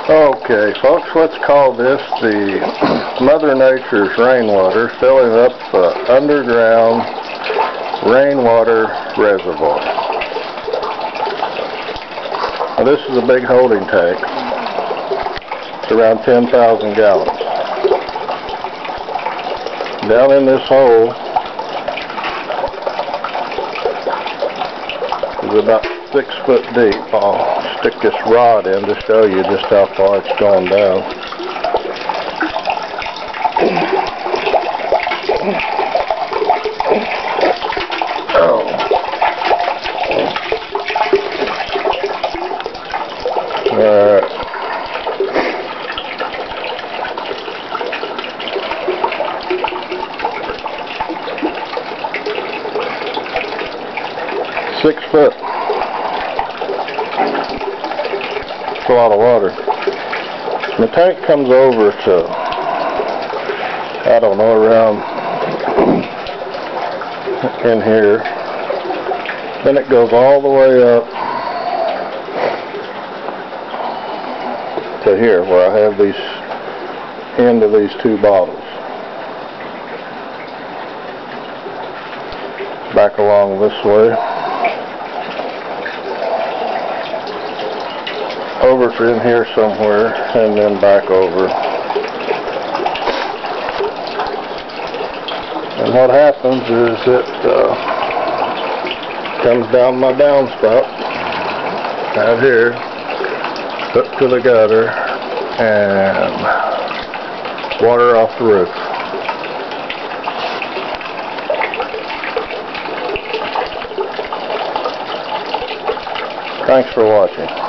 Okay, folks, let's call this the Mother Nature's rainwater filling up the underground rainwater reservoir. Now, this is a big holding tank. It's around 10,000 gallons. Down in this hole is about 6 foot deep. I'll stick this rod in to show you just how far it's gone down. Oh. Alright. Six foot. That's a lot of water. The tank comes over to, I don't know, around in here. Then it goes all the way up to here where I have these end of these two bottles. Back along this way. Over to in here somewhere, and then back over. And what happens is it comes down my downspout out here, hooked to the gutter, and water off the roof. Thanks for watching.